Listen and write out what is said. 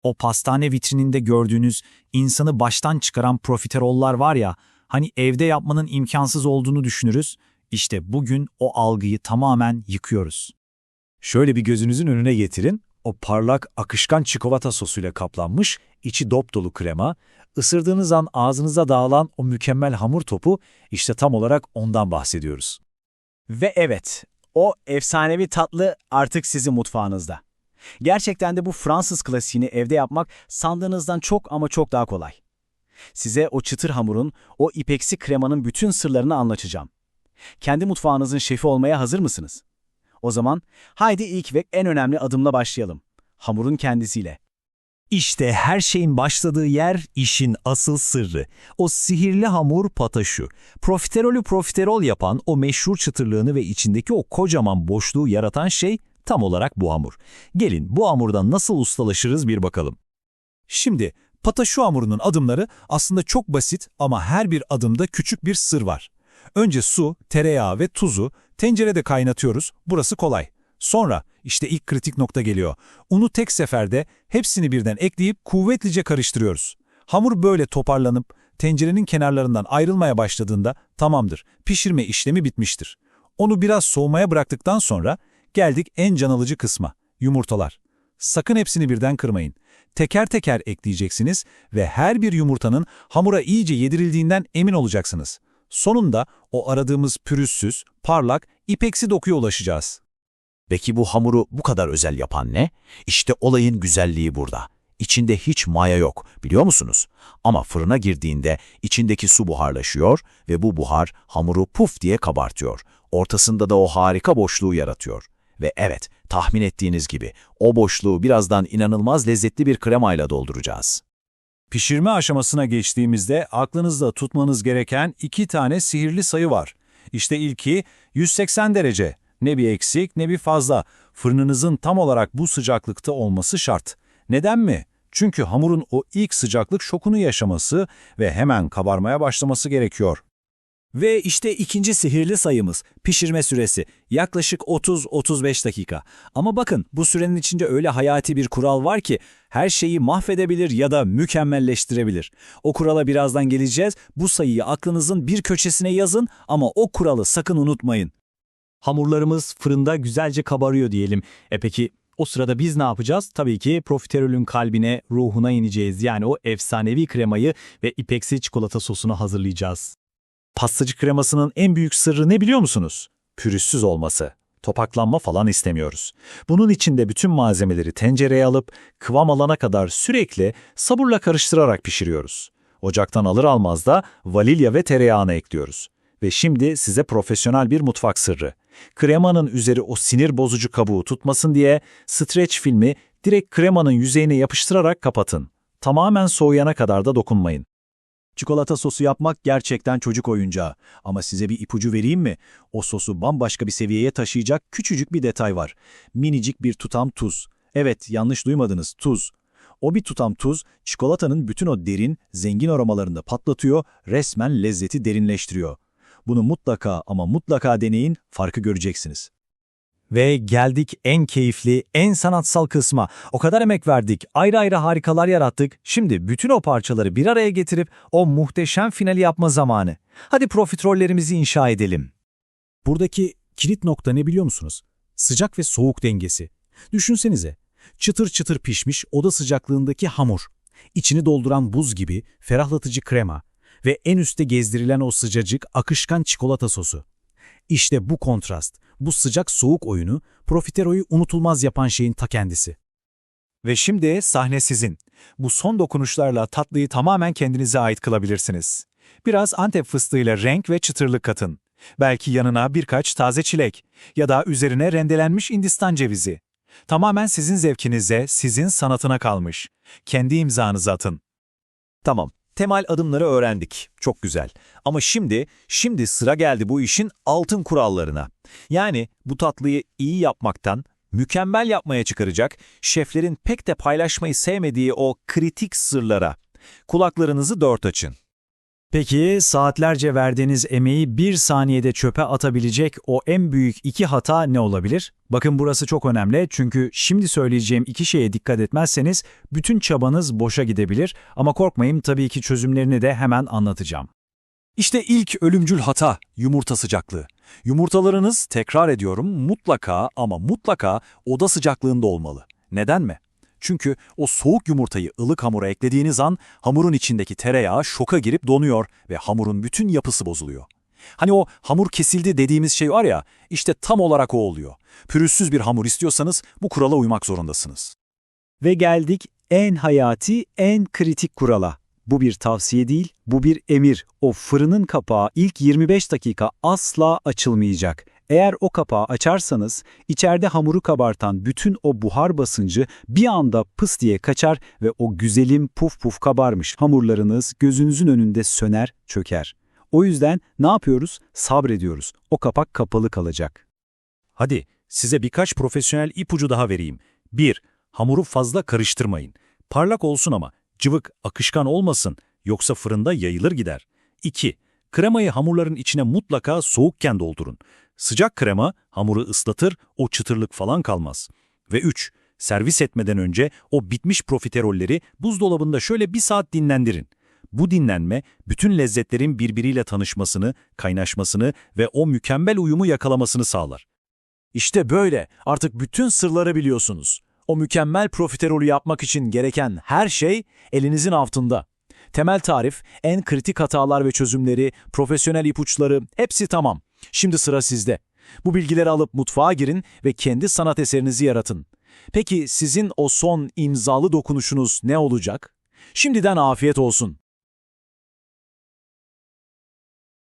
O pastane vitrininde gördüğünüz insanı baştan çıkaran profiterollar var ya, hani evde yapmanın imkansız olduğunu düşünürüz. İşte bugün o algıyı tamamen yıkıyoruz. Şöyle bir gözünüzün önüne getirin. O parlak, akışkan çikolata sosuyla kaplanmış, içi dop dolu krema, ısırdığınız an ağzınıza dağılan o mükemmel hamur topu, işte tam olarak ondan bahsediyoruz. Ve evet, o efsanevi tatlı artık sizin mutfağınızda. Gerçekten de bu Fransız klasiğini evde yapmak sandığınızdan çok ama çok daha kolay. Size o çıtır hamurun, o ipeksi kremanın bütün sırlarını anlatacağım. Kendi mutfağınızın şefi olmaya hazır mısınız? O zaman haydi ilk ve en önemli adımla başlayalım. Hamurun kendisiyle. İşte her şeyin başladığı yer, işin asıl sırrı. O sihirli hamur pataşu. Profiterolü profiterol yapan, o meşhur çıtırlığını ve içindeki o kocaman boşluğu yaratan şey tam olarak bu hamur. Gelin bu hamurdan nasıl ustalaşırız bir bakalım. Şimdi, pataşu hamurunun adımları aslında çok basit ama her bir adımda küçük bir sır var. Önce su, tereyağı ve tuzu tencerede kaynatıyoruz, burası kolay. Sonra işte ilk kritik nokta geliyor. Unu tek seferde hepsini birden ekleyip kuvvetlice karıştırıyoruz. Hamur böyle toparlanıp tencerenin kenarlarından ayrılmaya başladığında tamamdır, pişirme işlemi bitmiştir. Onu biraz soğumaya bıraktıktan sonra geldik en can alıcı kısma, yumurtalar. Sakın hepsini birden kırmayın. Teker teker ekleyeceksiniz ve her bir yumurtanın hamura iyice yedirildiğinden emin olacaksınız. Sonunda o aradığımız pürüzsüz, parlak, ipeksi dokuya ulaşacağız. Peki bu hamuru bu kadar özel yapan ne? İşte olayın güzelliği burada. İçinde hiç maya yok, biliyor musunuz? Ama fırına girdiğinde içindeki su buharlaşıyor ve bu buhar hamuru puf diye kabartıyor. Ortasında da o harika boşluğu yaratıyor. Ve evet, tahmin ettiğiniz gibi o boşluğu birazdan inanılmaz lezzetli bir kremayla dolduracağız. Pişirme aşamasına geçtiğimizde aklınızda tutmanız gereken 2 tane sihirli sayı var. İşte ilki 180 derece. Ne bir eksik ne bir fazla. Fırınınızın tam olarak bu sıcaklıkta olması şart. Neden mi? Çünkü hamurun o ilk sıcaklık şokunu yaşaması ve hemen kabarmaya başlaması gerekiyor. Ve işte ikinci sihirli sayımız, pişirme süresi. Yaklaşık 30-35 dakika. Ama bakın bu sürenin içinde öyle hayati bir kural var ki her şeyi mahvedebilir ya da mükemmelleştirebilir. O kurala birazdan geleceğiz. Bu sayıyı aklınızın bir köşesine yazın ama o kuralı sakın unutmayın. Hamurlarımız fırında güzelce kabarıyor diyelim. Peki o sırada biz ne yapacağız? Tabii ki profiterolün kalbine, ruhuna ineceğiz. Yani o efsanevi kremayı ve ipeksi çikolata sosunu hazırlayacağız. Pastacı kremasının en büyük sırrı ne biliyor musunuz? Pürüzsüz olması. Topaklanma falan istemiyoruz. Bunun için de bütün malzemeleri tencereye alıp kıvam alana kadar sürekli sabırla karıştırarak pişiriyoruz. Ocaktan alır almaz da vanilya ve tereyağını ekliyoruz. Ve şimdi size profesyonel bir mutfak sırrı. Kremanın üzeri o sinir bozucu kabuğu tutmasın diye streç filmi direkt kremanın yüzeyine yapıştırarak kapatın. Tamamen soğuyana kadar da dokunmayın. Çikolata sosu yapmak gerçekten çocuk oyuncağı. Ama size bir ipucu vereyim mi? O sosu bambaşka bir seviyeye taşıyacak küçücük bir detay var. Minicik bir tutam tuz. Evet, yanlış duymadınız, tuz. O bir tutam tuz, çikolatanın bütün o derin, zengin aromalarını patlatıyor, resmen lezzeti derinleştiriyor. Bunu mutlaka ama mutlaka deneyin, farkı göreceksiniz. Ve geldik en keyifli, en sanatsal kısma. O kadar emek verdik, ayrı ayrı harikalar yarattık. Şimdi bütün o parçaları bir araya getirip o muhteşem finali yapma zamanı. Hadi profiterollerimizi inşa edelim. Buradaki kilit nokta ne biliyor musunuz? Sıcak ve soğuk dengesi. Düşünsenize, çıtır çıtır pişmiş oda sıcaklığındaki hamur, içini dolduran buz gibi ferahlatıcı krema ve en üstte gezdirilen o sıcacık, akışkan çikolata sosu. İşte bu kontrast, bu sıcak soğuk oyunu profiteroyu unutulmaz yapan şeyin ta kendisi. Ve şimdi sahne sizin. Bu son dokunuşlarla tatlıyı tamamen kendinize ait kılabilirsiniz. Biraz Antep fıstığıyla renk ve çıtırlık katın. Belki yanına birkaç taze çilek ya da üzerine rendelenmiş Hindistan cevizi. Tamamen sizin zevkinize, sizin sanatına kalmış. Kendi imzanızı atın. Tamam, temel adımları öğrendik. Çok güzel. Ama şimdi sıra geldi bu işin altın kurallarına. Yani bu tatlıyı iyi yapmaktan mükemmel yapmaya çıkaracak, şeflerin pek de paylaşmayı sevmediği o kritik sırlara. Kulaklarınızı dört açın. Peki saatlerce verdiğiniz emeği bir saniyede çöpe atabilecek o en büyük iki hata ne olabilir? Bakın burası çok önemli çünkü şimdi söyleyeceğim iki şeye dikkat etmezseniz bütün çabanız boşa gidebilir ama korkmayın tabii ki çözümlerini de hemen anlatacağım. İşte ilk ölümcül hata, yumurta sıcaklığı. Yumurtalarınız, tekrar ediyorum, mutlaka ama mutlaka oda sıcaklığında olmalı. Neden mi? Çünkü o soğuk yumurtayı ılık hamura eklediğiniz an hamurun içindeki tereyağı şoka girip donuyor ve hamurun bütün yapısı bozuluyor. Hani o hamur kesildi dediğimiz şey var ya, işte tam olarak o oluyor. Pürüzsüz bir hamur istiyorsanız bu kurala uymak zorundasınız. Ve geldik en hayati, en kritik kurala. Bu bir tavsiye değil, bu bir emir. O fırının kapağı ilk 25 dakika asla açılmayacak. Eğer o kapağı açarsanız, içeride hamuru kabartan bütün o buhar basıncı bir anda pıs diye kaçar ve o güzelim puf puf kabarmış hamurlarınız gözünüzün önünde söner, çöker. O yüzden ne yapıyoruz? Sabrediyoruz. O kapak kapalı kalacak. Hadi size birkaç profesyonel ipucu daha vereyim. 1. Hamuru fazla karıştırmayın. Parlak olsun ama cıvık, akışkan olmasın yoksa fırında yayılır gider. 2. Kremayı hamurların içine mutlaka soğukken doldurun. Sıcak krema hamuru ıslatır, o çıtırlık falan kalmaz. Ve 3. Servis etmeden önce o bitmiş profiterolleri buzdolabında şöyle 1 saat dinlendirin. Bu dinlenme bütün lezzetlerin birbiriyle tanışmasını, kaynaşmasını ve o mükemmel uyumu yakalamasını sağlar. İşte böyle, artık bütün sırları biliyorsunuz. O mükemmel profiterolü yapmak için gereken her şey elinizin altında. Temel tarif, en kritik hatalar ve çözümleri, profesyonel ipuçları hepsi tamam. Şimdi sıra sizde. Bu bilgileri alıp mutfağa girin ve kendi sanat eserinizi yaratın. Peki sizin o son imzalı dokunuşunuz ne olacak? Şimdiden afiyet olsun.